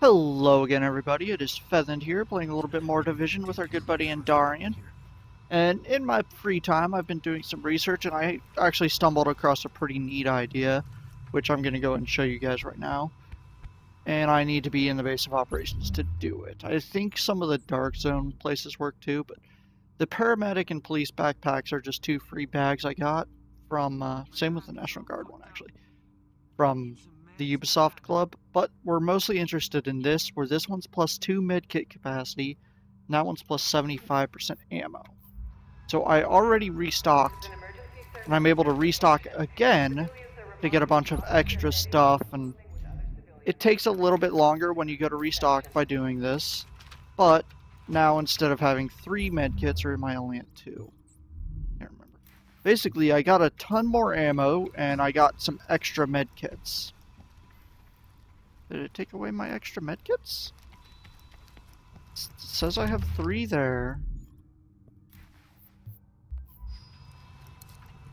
Hello again, everybody. It is Fethend here, playing a little bit more Division with our good buddy Andarian. And in my free time, I've been doing some research, and I actually stumbled across a pretty neat idea, which I'm going to go and show you guys right now. And I need to be in the base of operations to do it. I think some of the Dark Zone places work too, but the paramedic and police backpacks are just two free bags I got from, same with the National Guard one, actually, from the Ubisoft Club, but we're mostly interested in this, where this one's plus 2 medkit capacity, and that one's plus 75% ammo. So I already restocked, and I'm able to restock again to get a bunch of extra stuff, and it takes a little bit longer when you go to restock by doing this, but now instead of having 3 medkits, or am I only at 2? Can't remember. Basically, I got a ton more ammo, and I got some extra medkits. Did it take away my extra medkits? It says I have 3 there.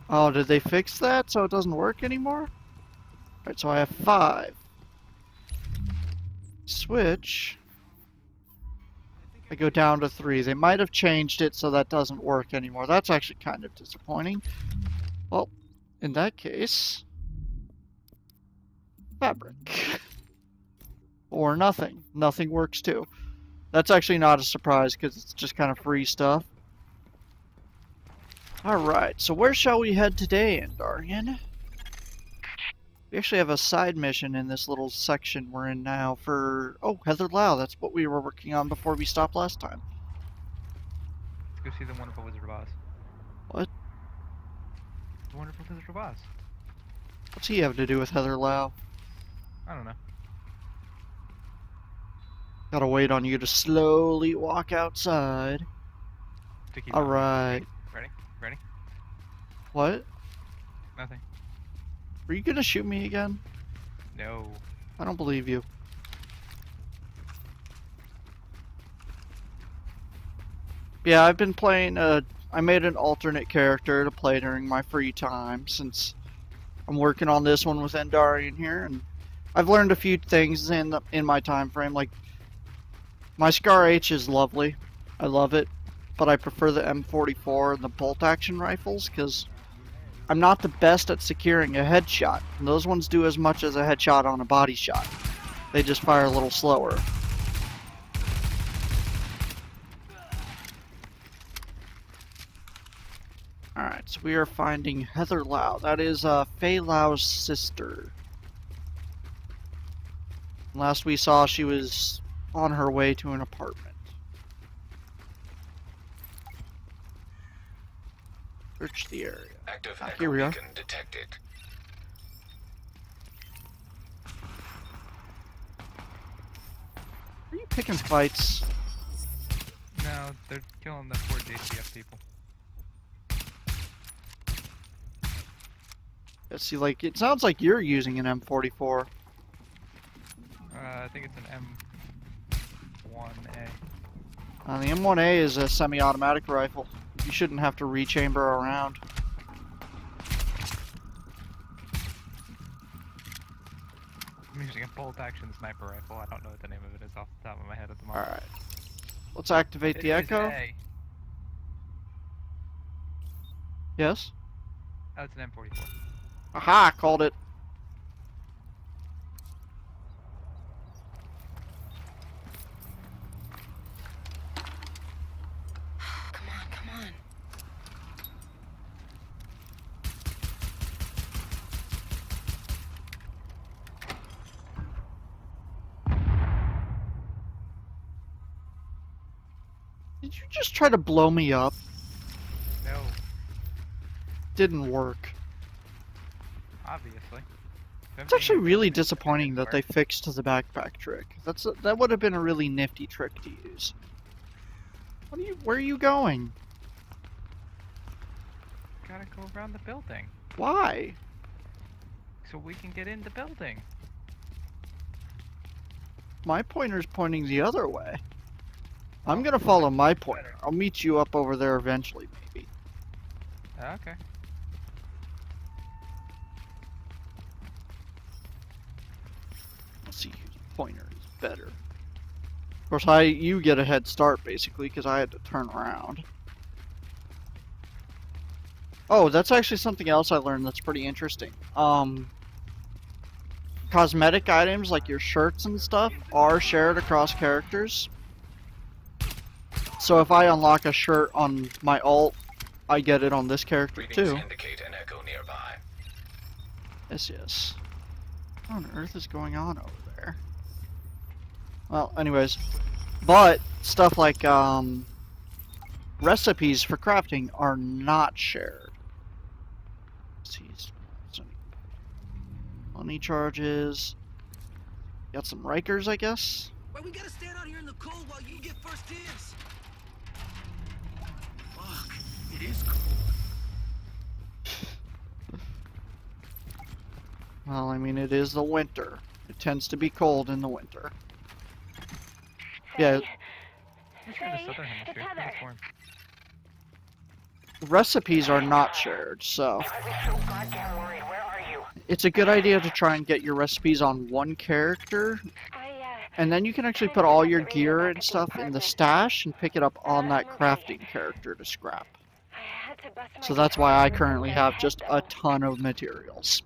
Oh, did they fix that so it doesn't work anymore? Alright, so I have 5. Switch. I go down to 3. They might have changed it so that doesn't work anymore. That's actually kind of disappointing. Well, in that case, fabric. Or nothing. Nothing works too. That's actually not a surprise because it's just kind of free stuff. Alright, so where shall we head today, Andarian? We actually have a side mission in this little section we're in now for... Oh, Heather Lau, that's what we were working on before we stopped last time. Let's go see the wonderful Wizard of Oz. What? The wonderful Wizard of Oz. What's he have to do with Heather Lau? I don't know. Gotta wait on you to slowly walk outside. Alright. Ready? Ready? What? Nothing. Were you gonna shoot me again? No. I don't believe you. Yeah, I've been playing, I made an alternate character to play during my free time since I'm working on this one with Andarian here, and I've learned a few things in my time frame, like my Scar H is lovely. I love it, but I prefer the M44 and the bolt action rifles because I'm not the best at securing a headshot. And those ones do as much as a headshot on a body shot. They just fire a little slower. Alright, so we are finding Heather Lau. That is Fei Lau's sister. Last we saw, she was on her way to an apartment. Search the area. Active Here we are. beacon detected. Are you picking fights? No, they're killing the poor JCF people. Yeah, see, like, it sounds like you're using an M44. I think it's an M1A. The M1A is a semi-automatic rifle. You shouldn't have to rechamber around. I'm using a bolt action sniper rifle. I don't know what the name of it is off the top of my head at the moment. Alright. Let's activate the Echo. A. Yes? Oh, it's an M44. Aha! Called it. Come on. Did you just try to blow me up? No, Didn't work. obviously. It's actually really disappointing that they fixed the backpack trick. That would have been a really nifty trick to use. Where are you going? Gotta go around the building Why? so we can get in the building. My pointer's pointing the other way. I'm gonna follow my pointer. I'll meet you up over there eventually, maybe. Okay. Let's see whose pointer is better. Of course, you get a head start basically because I had to turn around. Oh, that's actually something else I learned that's pretty interesting. Cosmetic items like your shirts and stuff are shared across characters. So if I unlock a shirt on my alt, I get it on this character too. Indicate an echo nearby. Yes, yes. What on earth is going on over there? Well, anyways. But stuff like recipes for crafting are not shared. Money charges. Got some Rikers, I guess. Well, we gotta stand out here in the cold while you get first dibs. Fuck, it is cold. Well, I mean, it is the winter. It tends to be cold in the winter. Yeah. I'm sure the southern hemisphere. It's warm. Recipes are not shared, so it's a good idea to try and get your recipes on one character, and then you can actually put all your gear and stuff in the stash and pick it up on that crafting character to scrap. So that's why I currently have just a ton of materials,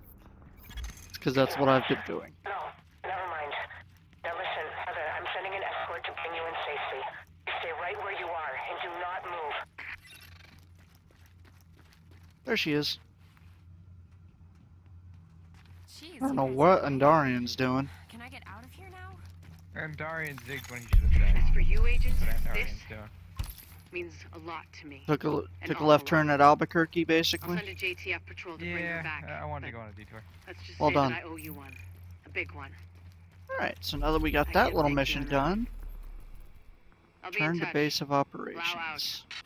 because that's what I've been doing. No, never mind. Now listen, Heather, I'm sending an escort to bring you in safely. Stay right where you are and do not move. There she is. Jeez, I don't you know guys what are- Andarian's doing. Can I get out of here now? And Darian zigged when he should have died. As for you, agent, That's what this Andarian's doing. means a lot to me. Took a awful left lot. turn at Albuquerque, I'll basically. send a JTF patrol to bring her Yeah, back. I wanted to but go on a detour. Let's just Well say done. that I owe you one. A big one. Alright, so now that we got I that can't little thank you mission enough. done, I'll be turn in to touch. base of Plow operations. out.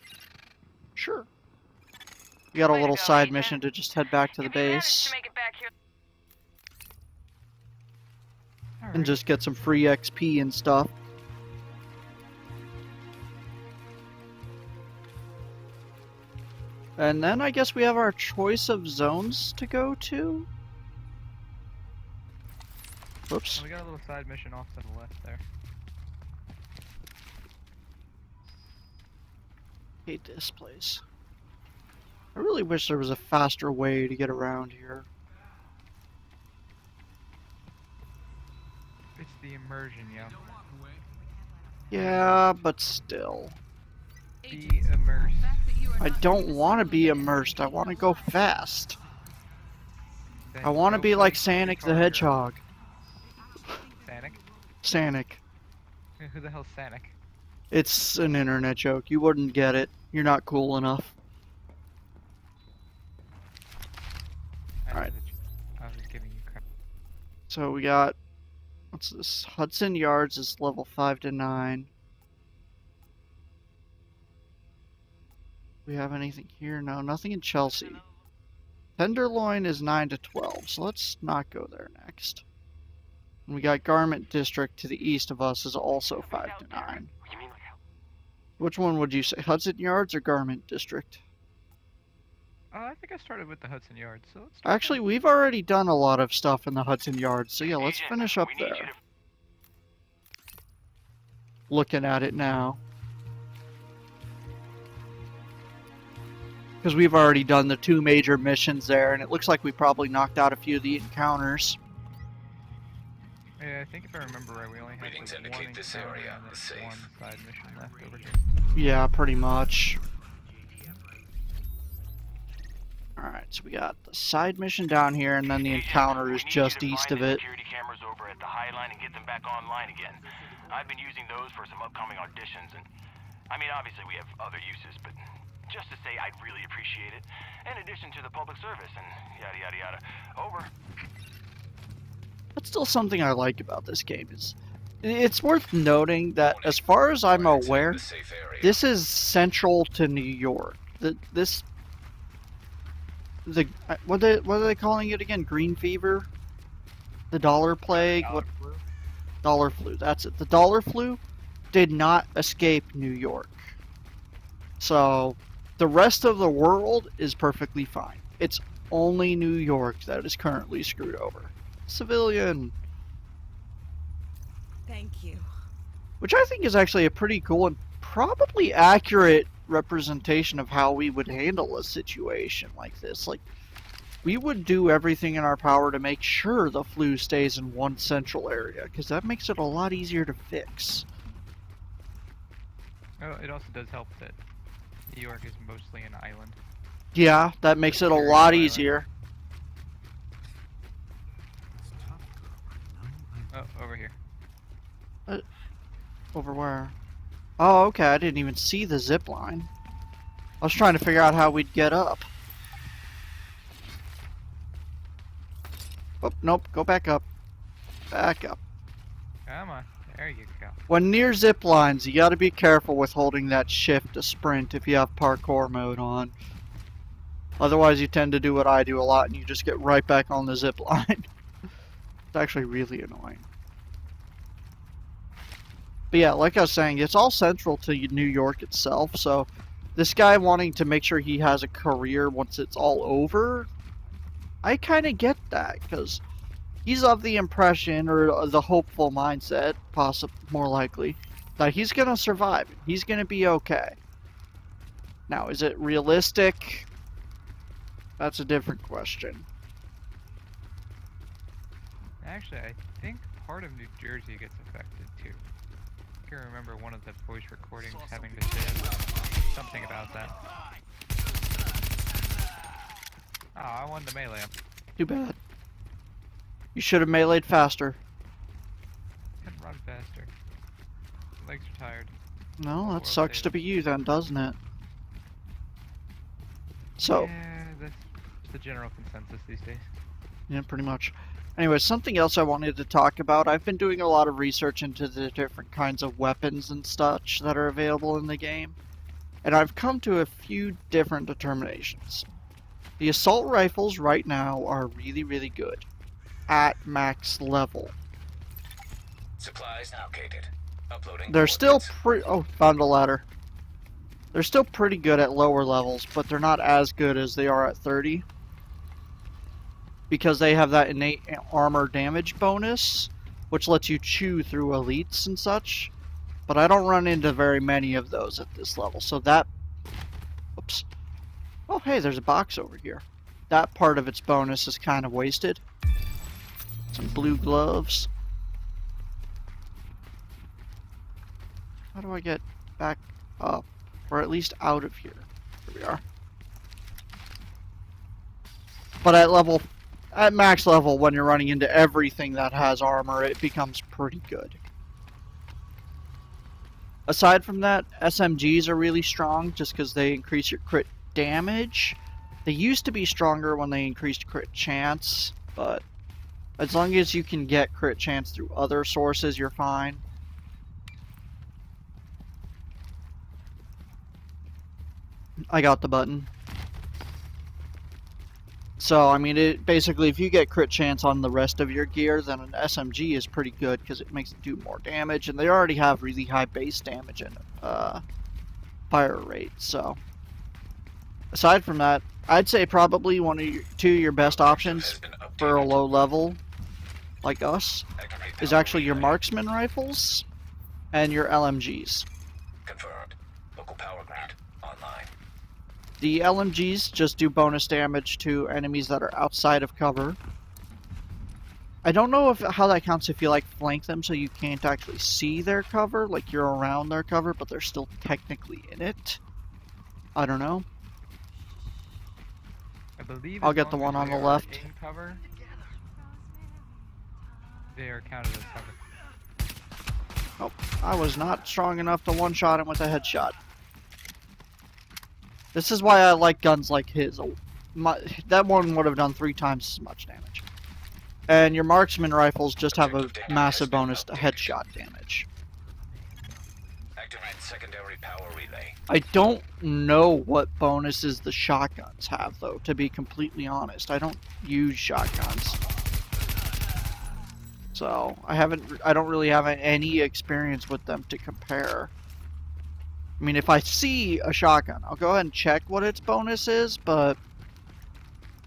Sure. We got a Way to little go, side Agent. mission to just head back to the If you manage base to make it back here, and just get some free XP and stuff. And then I guess we have our choice of zones to go to. Whoops. We got a little side mission off to the left there. Hate this place. I really wish there was a faster way to get around here. It's the immersion, yo. Yeah, but still. Be immersed. I don't want to be immersed. I want to go fast. I want to be like Sonic the Hedgehog. Sanic? Sonic. Who the hell's Sanic? It's an internet joke. You wouldn't get it. You're not cool enough. Alright. I was just giving you crap. So we got, what's this? Hudson Yards is level 5 to 9. We have anything here? No, nothing in Chelsea. Tenderloin is 9 to 12, so let's not go there next. And we got Garment District to the east of us is also 5 to 9. Which one would you say? Hudson Yards or Garment District? I think I started with the Hudson Yards, so let's start Actually, we've already done a lot of stuff in the Hudson Yards, so yeah, let's finish up there. Looking at it now. Because we've already done the 2 major missions there, and it looks like we probably knocked out a few of the encounters. Yeah, I think if I remember right, we only had Readings like indicate one this encounter area and is then safe. one side mission left over here. Yeah, pretty much. Alright, so we got the side mission down here, and then the encounter is just east of it. Security cameras over at the High Line and get them back online again. I've been using those for some upcoming auditions, and I mean, obviously we have other uses, but just to say I'd really appreciate it. In addition to the public service and yada yada yada. Over. That's still something I like about this game. It's worth noting that, as far as I'm aware, The safe area. this is central to New York. What are they calling it again? Green fever? The dollar plague? What? Dollar flu. That's it. The dollar flu did not escape New York. So the rest of the world is perfectly fine. It's only New York that is currently screwed over. Civilian. Thank you. Which I think is actually a pretty cool and probably accurate representation of how we would handle a situation like this. Like, we would do everything in our power to make sure the flu stays in one central area, because that makes it a lot easier to fix. Oh, it also does help that New York is mostly an island. Yeah, that makes it a lot easier. Oh, over here. Over where? Oh, okay, I didn't even see the zip line. I was trying to figure out how we'd get up. Oh, nope, go back up. Back up. Come on. There you go. When near zip lines, you gotta be careful with holding that shift to sprint if you have parkour mode on. Otherwise, you tend to do what I do a lot and you just get right back on the zip line. It's actually really annoying. But yeah, like I was saying, it's all central to New York itself, so this guy wanting to make sure he has a career once it's all over, I kind of get that, because he's of the impression, or the hopeful mindset, more likely, that he's going to survive. He's going to be okay. Now, is it realistic? That's a different question. Actually, I think part of New Jersey gets affected too. I can remember one of the voice recordings having to say something about that. Oh, I wanted to melee him. Too bad. You should have meleeed faster. Can run faster. Legs are tired. No, that sucks to be you then, doesn't it? So, yeah, that's the general consensus these days. yeah, pretty much. Anyway, something else I wanted to talk about. I've been doing a lot of research into the different kinds of weapons and such that are available in the game. And I've come to a few different determinations. The assault rifles right now are really, really good. At max level. Supplies allocated. Uploading. They're still oh, found a ladder. They're still pretty good at lower levels, but they're not as good as they are at 30. Because they have that innate armor damage bonus, which lets you chew through elites and such. But I don't run into very many of those at this level, so that... Oops. Oh, hey, there's a box over here. That part of its bonus is kind of wasted. Some blue gloves. How do I get back up? Or at least out of here? Here we are. But at max level, when you're running into everything that has armor, it becomes pretty good. Aside from that, SMGs are really strong just because they increase your crit damage. They used to be stronger when they increased crit chance, but as long as you can get crit chance through other sources, you're fine. I got the button. So, I mean, basically, if you get crit chance on the rest of your gear, then an SMG is pretty good because it makes it do more damage, and they already have really high base damage and fire rate. So, aside from that, I'd say probably two of your best options for a low level like us is actually your marksman rifles and your LMGs. Confirmed. Local power grid online. The LMGs just do bonus damage to enemies that are outside of cover. I don't know how that counts if you like flank them so you can't actually see their cover, like you're around their cover, but they're still technically in it. I don't know. I believe I'll as get the long one as on they the are left. in cover, they are counted as cover. Oh, I was not strong enough to one-shot him with a headshot. This is why I like guns like his. That one would have done 3 times as much damage. And your marksman rifles just have a massive bonus to headshot damage. Activate secondary power relay. I don't know what bonuses the shotguns have, though, to be completely honest. I don't use shotguns. So, I don't really have any experience with them to compare. I mean, if I see a shotgun, I'll go ahead and check what its bonus is, but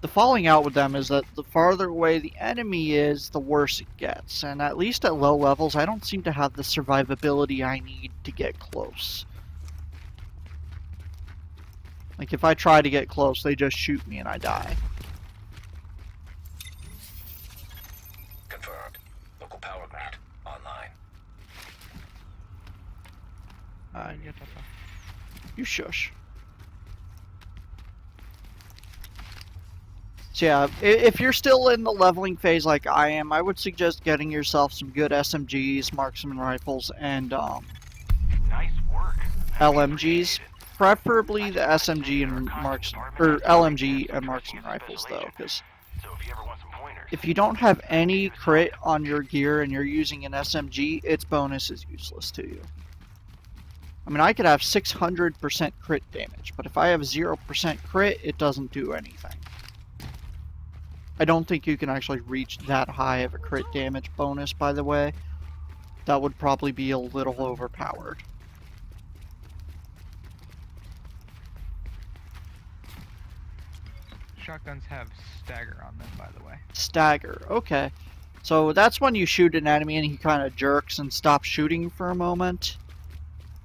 the falling out with them is that the farther away the enemy is, the worse it gets. And at least at low levels, I don't seem to have the survivability I need to get close. Like, if I try to get close, they just shoot me and I die. Confirmed. Local power grid online. You shush. So yeah, if you're still in the leveling phase like I am, I would suggest getting yourself some good SMGs, marksman rifles, and Nice work. LMGs. Preferably the SMG and LMG and marksman rifles though, because So if you ever want some pointers, if you don't have any crit on your gear and you're using an SMG, its bonus is useless to you. I mean, I could have 600% crit damage, but if I have 0% crit, it doesn't do anything. I don't think you can actually reach that high of a crit damage bonus, by the way. That would probably be a little overpowered. Shotguns have stagger on them, by the way. Stagger, okay. So that's when you shoot an enemy and he kind of jerks and stops shooting for a moment.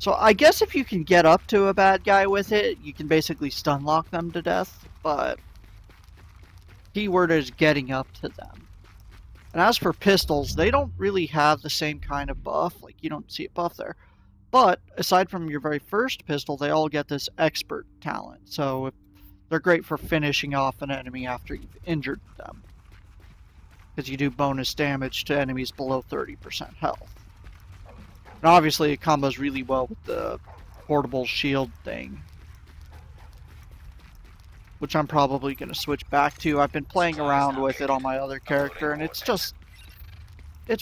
So I guess if you can get up to a bad guy with it, you can basically stun lock them to death, but keyword is getting up to them. And as for pistols, they don't really have the same kind of buff, like you don't see a buff there. But aside from your very first pistol, they all get this expert talent, so they're great for finishing off an enemy after you've injured them. Because you do bonus damage to enemies below 30% health. And obviously it combos really well with the portable shield thing, which I'm probably going to switch back to. I've been playing around with it on my other character, and it's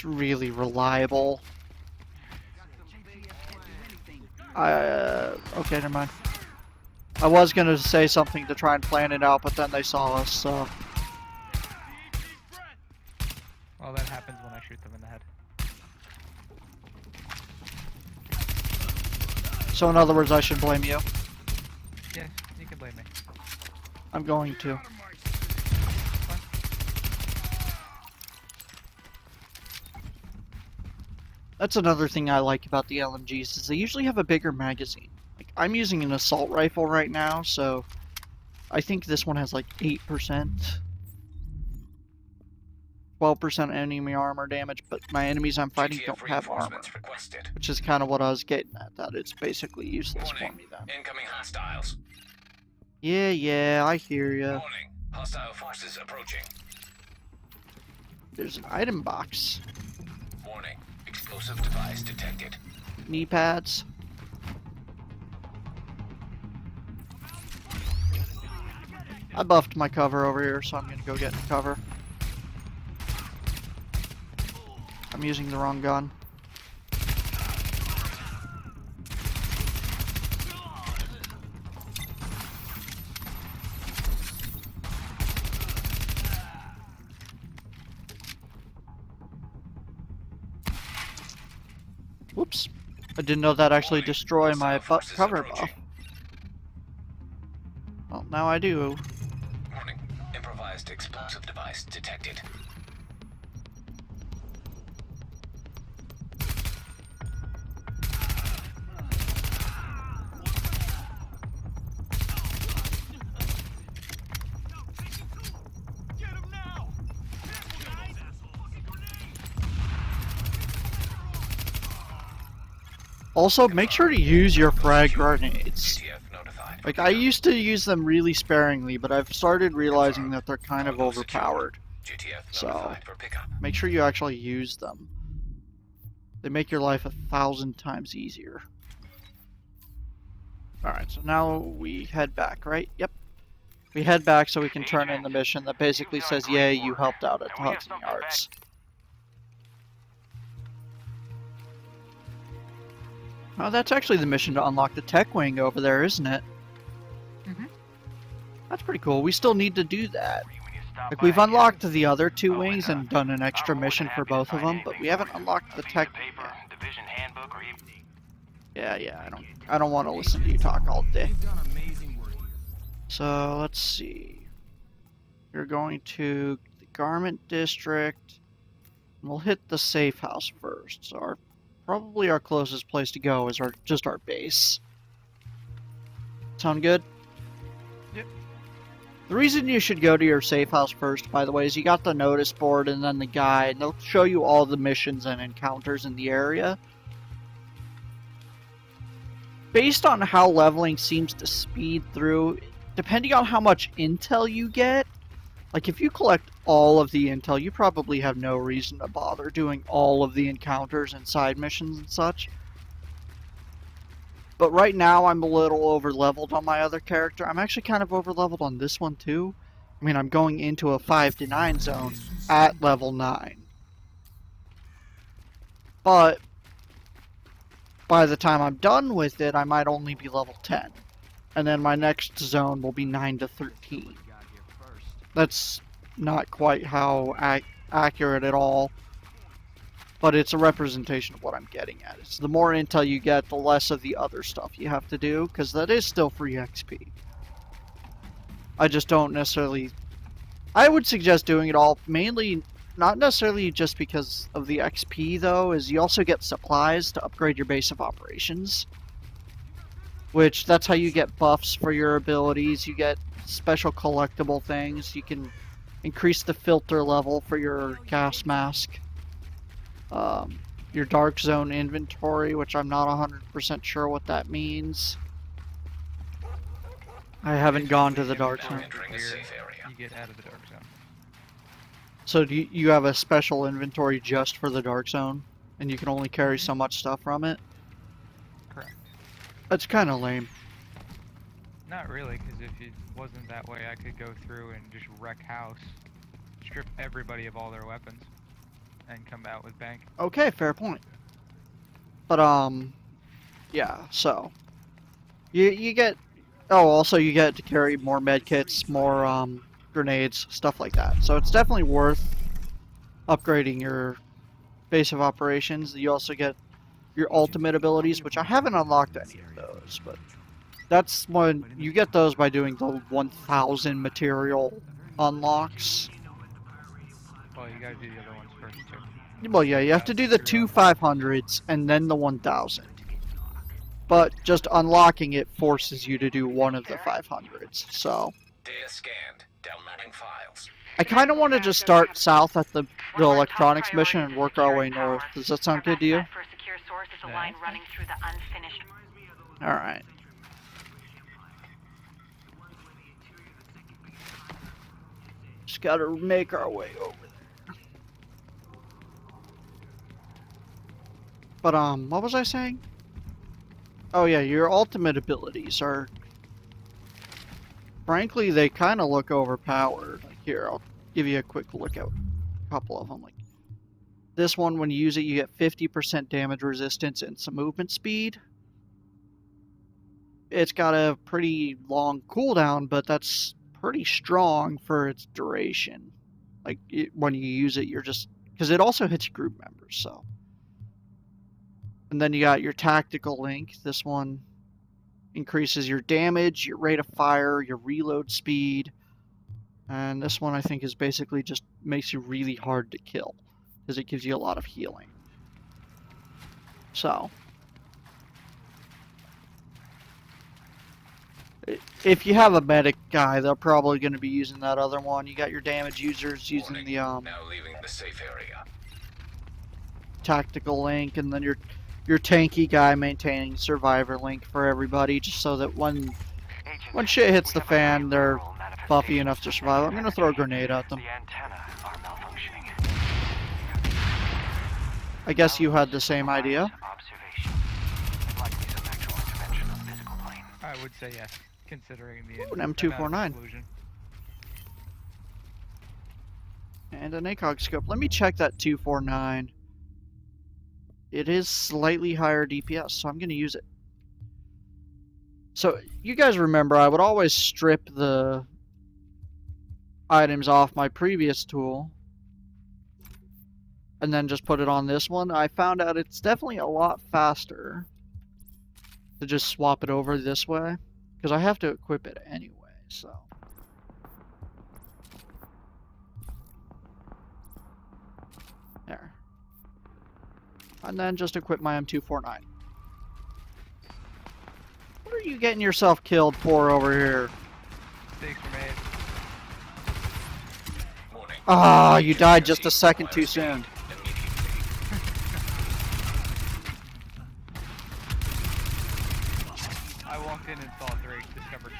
really reliable. Okay, never mind. I was going to say something to try and plan it out, but then they saw us, so... Well, that happens when I shoot them in the head. So in other words, I should blame you. Yes, you can blame me. I'm going to. That's another thing I like about the LMGs, is they usually have a bigger magazine. Like, I'm using an assault rifle right now, so I think this one has like 8%. 12% enemy armor damage, but my enemies I'm fighting GTF don't have armor. reinforcements requested. Which is kind of what I was getting at, that it's basically useless for Warning. me then. Incoming hostiles. Yeah, I hear ya. Warning. Hostile forces approaching. There's an item box. Warning. Explosive device detected. Knee pads. I buffed my cover over here, so I'm gonna go get cover. I'm using the wrong gun. Whoops. I didn't know that actually destroyed my cover buff. Well, now I do. Warning. Improvised explosive device detected. Also, make sure to use your frag grenades. GTF notified. Like, I used to use them really sparingly, but I've started realizing that they're kind of overpowered. GTF So, notified for pickup. make sure you actually use them. They make your life 1,000 times easier. Alright, so now we head back, right? Yep. We head back so we can turn in the mission that basically says, yay, you helped out at the Hudson Yards. Oh, that's actually the mission to unlock the tech wing over there, isn't it? Mhm. That's pretty cool. We still need to do that. Like, we've unlocked the other two wings and done an extra mission for both of them, but we haven't unlocked the tech wing yet. division handbook, or even Yeah, I don't want to listen to you talk all day. So, let's see. You're going to the garment district. We'll hit the safe house first. So probably our closest place to go is just our base. Sound good? Yep. The reason you should go to your safe house first, by the way, is you got the notice board and then the guide. They'll show you all the missions and encounters in the area. Based on how leveling seems to speed through, depending on how much intel you get, like if you collect all of the intel, you probably have no reason to bother doing all of the encounters and side missions and such. But right now I'm a little over leveled on my other character. I'm actually kind of over leveled on this one too. I mean, I'm going into a 5 to 9 zone at level 9. But by the time I'm done with it, I might only be level 10. And then my next zone will be 9 to 13. That's not quite how accurate at all, but it's a representation of what I'm getting at. It's the more intel you get, the less of the other stuff you have to do, because that is still free XP. I just don't necessarily... I would suggest doing it all, mainly, not necessarily just because of the XP, though, is you also get supplies to upgrade your base of operations. Which, that's how you get buffs for your abilities, you get special collectible things, you can increase the filter level for your gas mask. Your dark zone inventory, which I'm not 100% sure what that means. I haven't gone to the dark zone. Entering a safe area. You get out of the dark zone. So do you have a special inventory just for the dark zone? And you can only carry so much stuff from it? Correct. That's kind of lame. Not really, because if it wasn't that way, I could go through and just wreck house, strip everybody of all their weapons, and come out with bank. Okay, fair point. But, yeah, so. You get... Oh, also you get to carry more medkits, more, grenades, stuff like that. So it's definitely worth upgrading your base of operations. You also get your ultimate abilities, which I haven't unlocked any of those, but that's when you get those by doing the 1000 material unlocks. Well, you gotta do the other ones first, too. Well, yeah, you have to do the 2 500s and then the 1000. But just unlocking it forces you to do one of the 500s, so... Data scanned. Downloading files. I kind of want to just start south at the electronics mission and work our way north. Does that sound good to you? For a secure source is a line running through the unfinished. Alright. Just gotta make our way over there. But, what was I saying? Oh yeah, your ultimate abilities are... Frankly, they kind of look overpowered. Like, here, I'll give you a quick look at a couple of them. Like, this one, when you use it, you get 50% damage resistance and some movement speed. It's got a pretty long cooldown, but that's pretty strong for its duration. Like, when you use it, you're just... Because it also hits group members, so... And then you got your tactical link. This one increases your damage, your rate of fire, your reload speed. And this one I think is basically just makes you really hard to kill, because it gives you a lot of healing. So, if you have a medic guy, they're probably going to be using that other one. You got your damage users using Warning. the Now leaving the safe area. tactical link, and then your tanky guy maintaining survivor link for everybody, just so that when shit hits the fan, they're buffy enough to survive. I'm gonna throw a grenade at them. The antenna are malfunctioning. I guess you had the same idea. Observation. Likely some actual intervention on the physical plane. I would say yes, considering the Ooh, an amount of M249. exclusion. And an ACOG scope. Let me check that 249. It is slightly higher DPS, so I'm gonna use it. So, you guys remember, I would always strip the items off my previous tool and then just put it on this one. I found out it's definitely a lot faster to just swap it over this way, because I have to equip it anyway, so. And then just equip my M249. What are you getting yourself killed for over here? Mistakes were made. Warning. Ah, you died just a second too soon. I walked in and saw Drake discover 12.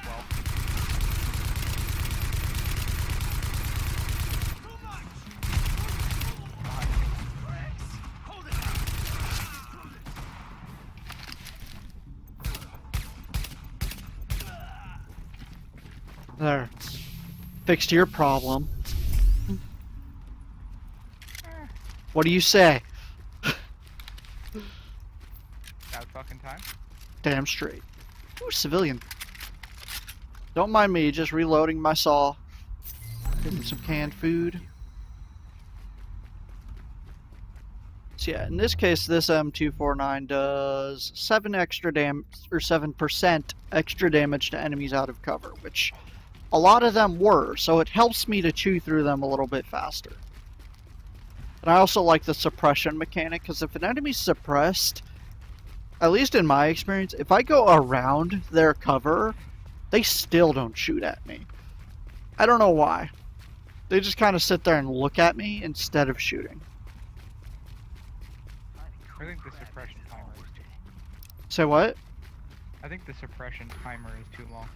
There. Fixed your problem. What do you say? About fucking time. Damn straight. Ooh, civilian. Don't mind me, just reloading my saw. Getting some canned food. So yeah, in this case, this M249 does 7% extra damage to enemies out of cover, which a lot of them were, so it helps me to chew through them a little bit faster. And I also like the suppression mechanic, because if an enemy's suppressed, at least in my experience, if I go around their cover, they still don't shoot at me. I don't know why. They just kind of sit there and look at me instead of shooting. I think the suppression timer is too long. Say what? I think the suppression timer is too long.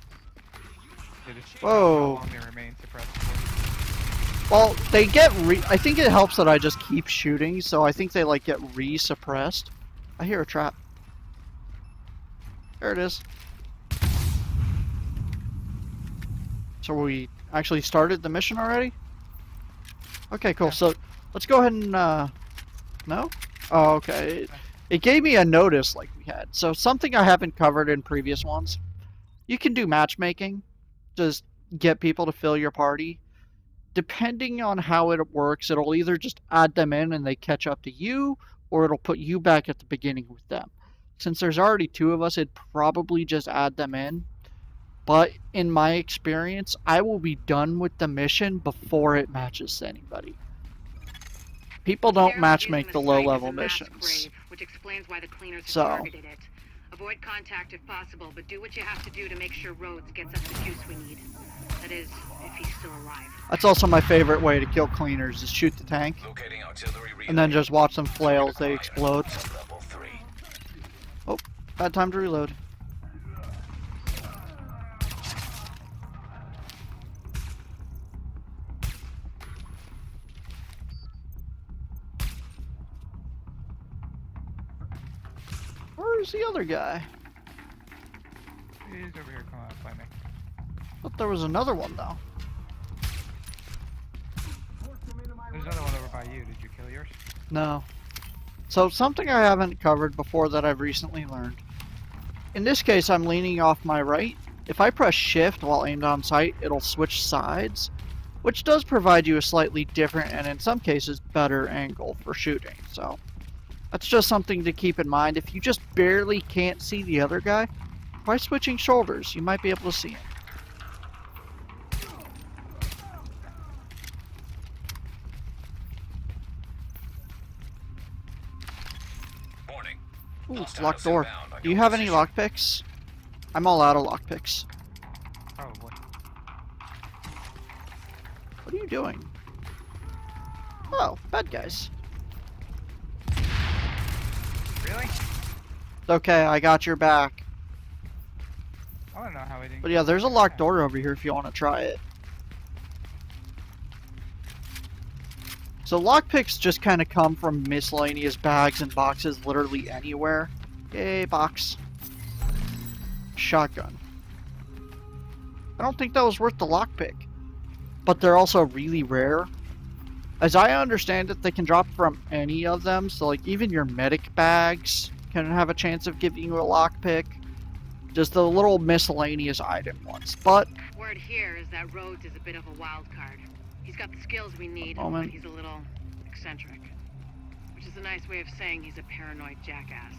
It is Whoa. how long they remain suppressed for. Well, they get I think it helps that I just keep shooting, so I think they like get re-suppressed. I hear a trap. There it is. So we actually started the mission already? Okay, cool. Yeah. So let's go ahead and no? Oh, okay. It gave me a notice like we had. So something I haven't covered in previous ones. You can do matchmaking. Just get people to fill your party. Depending on how it works, it'll either just add them in and they catch up to you, or it'll put you back at the beginning with them. Since there's already 2 of us, it'd probably just add them in. But in my experience, I will be done with the mission before it matches to anybody. People don't Apparently matchmake using the site as a low-level mass missions. grave, which explains why the cleaners have So. targeted it. Avoid contact if possible, but do what you have to do to make sure Rhodes gets us the juice we need. That is, if he's still alive. That's also my favorite way to kill cleaners, is shoot the tank, Locating auxiliary relay. and then just watch them flail as they explode. Level 3. Oh, bad time to reload. Where's the other guy? He's over here. Come on, fight me. Thought there was another one though. There's another one over by you. Did you kill yours? No. So something I haven't covered before that I've recently learned. In this case, I'm leaning off my right. If I press shift while aimed on sight, it'll switch sides, which does provide you a slightly different and in some cases better angle for shooting. So that's just something to keep in mind. If you just barely can't see the other guy, try switching shoulders. You might be able to see him. Warning. Ooh, it's Hostiles locked door. inbound on Do you your have any position. lockpicks? I'm all out of lockpicks. Probably. What are you doing? Oh, bad guys. Really? It's okay, I got your back. I don't know how we didn't. But yeah, there's a locked door over here if you want to try it. So lockpicks just kind of come from miscellaneous bags and boxes literally anywhere. Yay, box. Shotgun. I don't think that was worth the lockpick. But they're also really rare. As I understand it, they can drop from any of them. So like even your medic bags can have a chance of giving you a lockpick. Just the little miscellaneous item ones. But Word here is that Rhodes is a bit of a wild card. He's got the skills we need, Moment. but he's a little eccentric. Which is a nice way of saying he's a paranoid jackass.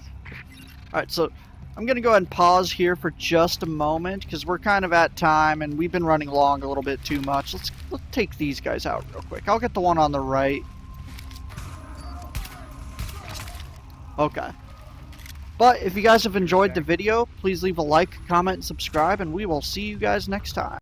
alright, so I'm going to go ahead and pause here for just a moment because we're kind of at time and we've been running long a little bit too much. Let's take these guys out real quick. I'll get the one on the right. Okay. But if you guys have enjoyed the video, please leave a like, comment, and subscribe, and we will see you guys next time.